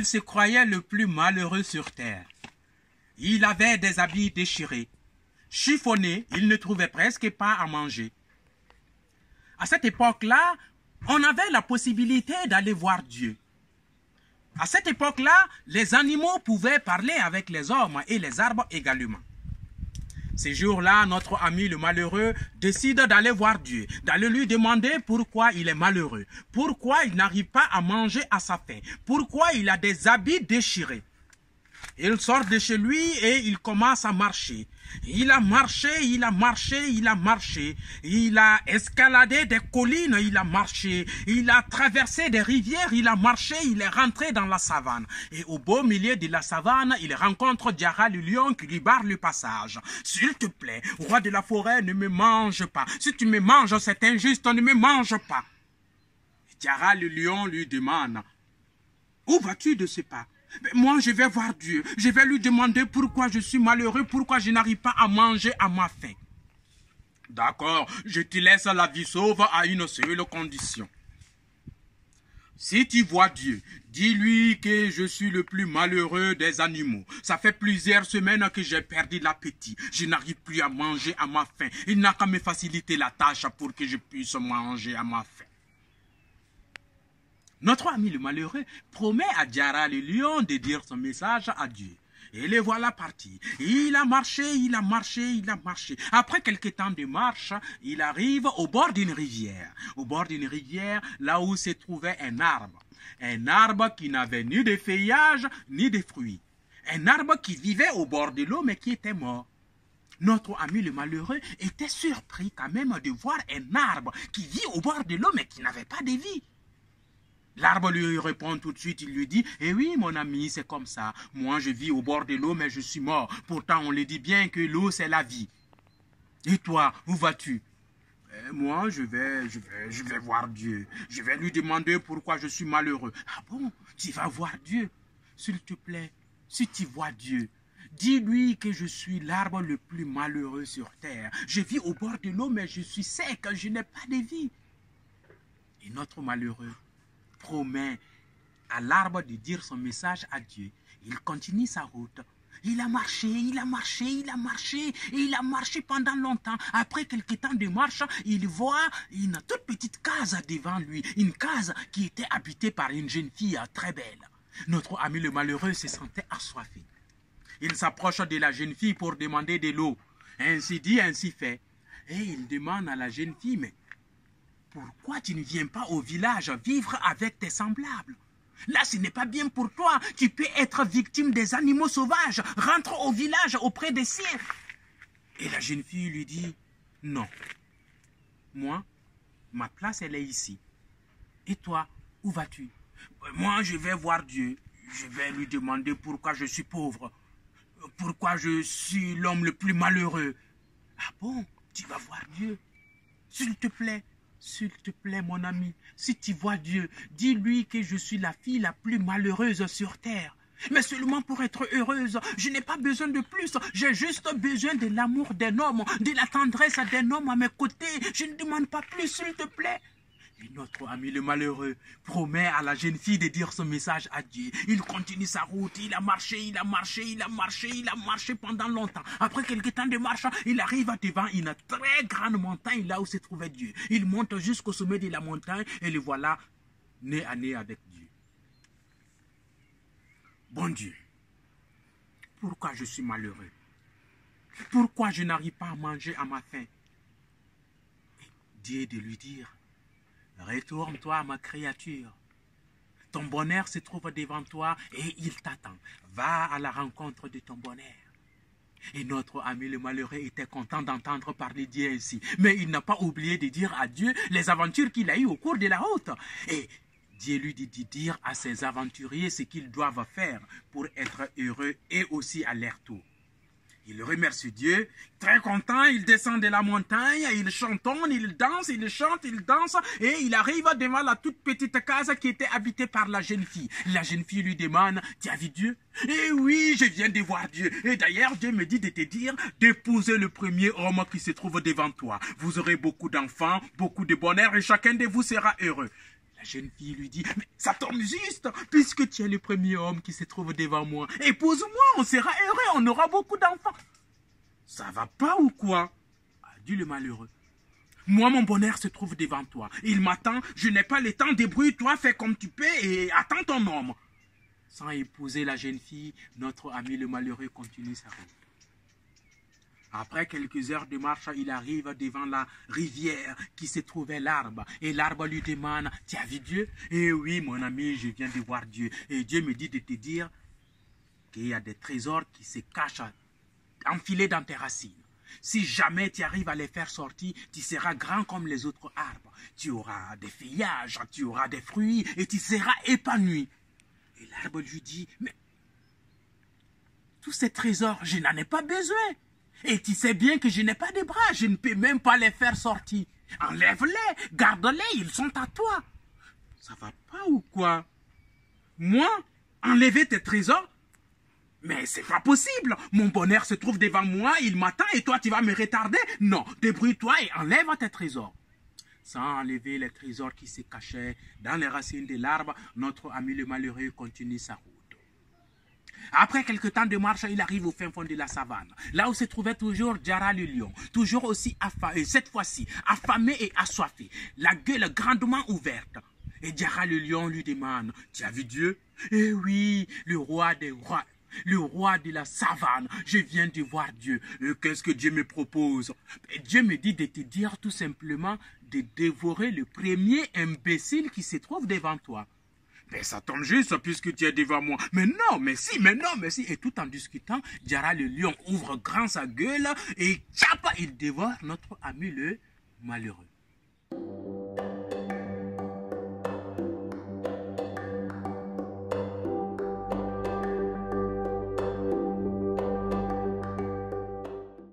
il se croyait le plus malheureux sur terre. Il avait des habits déchirés. Chiffonné, il ne trouvait presque pas à manger. À cette époque-là, on avait la possibilité d'aller voir Dieu. À cette époque-là, les animaux pouvaient parler avec les hommes et les arbres également. Ces jours-là, notre ami le malheureux décide d'aller voir Dieu, d'aller lui demander pourquoi il est malheureux, pourquoi il n'arrive pas à manger à sa faim, pourquoi il a des habits déchirés. Il sort de chez lui et il commence à marcher. Il a marché, il a marché, il a marché. Il a escaladé des collines, il a marché. Il a traversé des rivières, il a marché, il est rentré dans la savane. Et au beau milieu de la savane, il rencontre Djara le lion qui lui barre le passage. « S'il te plaît, roi de la forêt, ne me mange pas. Si tu me manges, c'est injuste, ne me mange pas. » Djara le lion lui demande « Où vas-tu de ce pas ? » Moi, je vais voir Dieu. Je vais lui demander pourquoi je suis malheureux, pourquoi je n'arrive pas à manger à ma faim. D'accord, je te laisse la vie sauve à une seule condition. Si tu vois Dieu, dis-lui que je suis le plus malheureux des animaux. Ça fait plusieurs semaines que j'ai perdu l'appétit. Je n'arrive plus à manger à ma faim. Il n'a qu'à me faciliter la tâche pour que je puisse manger à ma faim. Notre ami le malheureux promet à Djara le lion de dire son message à Dieu. Et le voilà parti. Il a marché, il a marché, il a marché. Après quelques temps de marche, il arrive au bord d'une rivière. Au bord d'une rivière, là où se trouvait un arbre. Un arbre qui n'avait ni de feuillage, ni de fruits. Un arbre qui vivait au bord de l'eau, mais qui était mort. Notre ami le malheureux était surpris quand même de voir un arbre qui vit au bord de l'eau, mais qui n'avait pas de vie. L'arbre lui répond tout de suite, il lui dit « Eh oui, mon ami, c'est comme ça. Moi, je vis au bord de l'eau, mais je suis mort. Pourtant, on le dit bien que l'eau, c'est la vie. Et toi, où vas-tu » Moi, je vais voir Dieu. Je vais lui demander pourquoi je suis malheureux. « Ah bon, tu vas voir Dieu? S'il te plaît, si tu vois Dieu, dis-lui que je suis l'arbre le plus malheureux sur terre. Je vis au bord de l'eau, mais je suis sec, je n'ai pas de vie. » Et notre malheureux promet à l'arbre de dire son message à Dieu. Il continue sa route. Il a marché, il a marché, il a marché, et il a marché pendant longtemps. Après quelques temps de marche, il voit une toute petite case devant lui. Une case qui était habitée par une jeune fille très belle. Notre ami le malheureux se sentait assoiffé. Il s'approche de la jeune fille pour demander de l'eau. Ainsi dit, ainsi fait. Et il demande à la jeune fille, mais pourquoi tu ne viens pas au village vivre avec tes semblables? Là, ce n'est pas bien pour toi. Tu peux être victime des animaux sauvages. Rentre au village auprès des siens. Et la jeune fille lui dit, non. Moi, ma place, elle est ici. Et toi, où vas-tu? Moi, je vais voir Dieu. Je vais lui demander pourquoi je suis pauvre. Pourquoi je suis l'homme le plus malheureux. Ah bon, tu vas voir Dieu? S'il te plaît. S'il te plaît, mon ami, si tu vois Dieu, dis-lui que je suis la fille la plus malheureuse sur terre. Mais seulement pour être heureuse, je n'ai pas besoin de plus. J'ai juste besoin de l'amour d'un homme, de la tendresse d'un homme à mes côtés. Je ne demande pas plus, s'il te plaît. Et notre ami le malheureux promet à la jeune fille de dire son message à Dieu. Il continue sa route, il a marché, il a marché, il a marché, il a marché pendant longtemps. Après quelques temps de marche, il arrive devant une très grande montagne là où se trouvait Dieu. Il monte jusqu'au sommet de la montagne et le voilà nez à nez avec Dieu. Bon Dieu, pourquoi je suis malheureux? Pourquoi je n'arrive pas à manger à ma faim? Et Dieu de lui dire, retourne-toi, ma créature. Ton bonheur se trouve devant toi et il t'attend. Va à la rencontre de ton bonheur. Et notre ami le malheureux était content d'entendre parler Dieu ainsi. Mais il n'a pas oublié de dire à Dieu les aventures qu'il a eues au cours de la route. Et Dieu lui dit de dire à ses aventuriers ce qu'ils doivent faire pour être heureux et aussi à leur tour. Il remercie Dieu, très content, il descend de la montagne, il chantonne, il danse, il chante, il danse, et il arrive devant la toute petite case qui était habitée par la jeune fille. La jeune fille lui demande, tu as vu Dieu? Eh oui, je viens de voir Dieu. Et d'ailleurs, Dieu me dit de te dire d'épouser le premier homme qui se trouve devant toi. Vous aurez beaucoup d'enfants, beaucoup de bonheur, et chacun de vous sera heureux. La La jeune fille lui dit, mais ça tombe juste, puisque tu es le premier homme qui se trouve devant moi. Épouse-moi, on sera heureux, on aura beaucoup d'enfants. Ça va pas ou quoi? A dit le malheureux. Moi, mon bonheur se trouve devant toi. Il m'attend, je n'ai pas le temps, débrouille-toi, fais comme tu peux et attends ton homme. Sans épouser la jeune fille, notre ami le malheureux continue sa route. Après quelques heures de marche, il arrive devant la rivière qui se trouvait l'arbre. Et l'arbre lui demande, tu as vu Dieu? Eh oui, mon ami, je viens de voir Dieu. Et Dieu me dit de te dire qu'il y a des trésors qui se cachent enfilés dans tes racines. Si jamais tu arrives à les faire sortir, tu seras grand comme les autres arbres. Tu auras des feuillages, tu auras des fruits et tu seras épanoui. Et l'arbre lui dit, mais tous ces trésors, je n'en ai pas besoin. Et tu sais bien que je n'ai pas de bras, je ne peux même pas les faire sortir. Enlève-les, garde-les, ils sont à toi. Ça va pas ou quoi? Moi, enlever tes trésors? Mais c'est pas possible. Mon bonheur se trouve devant moi, il m'attend et toi tu vas me retarder? Non, débrouille-toi et enlève tes trésors. Sans enlever les trésors qui se cachaient dans les racines de l'arbre, notre ami le malheureux continue sa route. Après quelque temps de marche, il arrive au fin fond de la savane, là où se trouvait toujours Djara le lion, toujours aussi affamé, cette fois-ci affamé et assoiffé, la gueule grandement ouverte. Et Djara le lion lui demande, tu as vu Dieu? Eh oui, le roi des rois. Le roi de la savane, je viens de voir Dieu. Qu'est-ce que Dieu me propose? Dieu me dit de te dire tout simplement de dévorer le premier imbécile qui se trouve devant toi. Mais ça tombe juste puisque tu es devant moi. Mais non, mais si, mais non, mais si. Et tout en discutant, Djara le lion ouvre grand sa gueule et tchapa, il dévore notre ami le malheureux.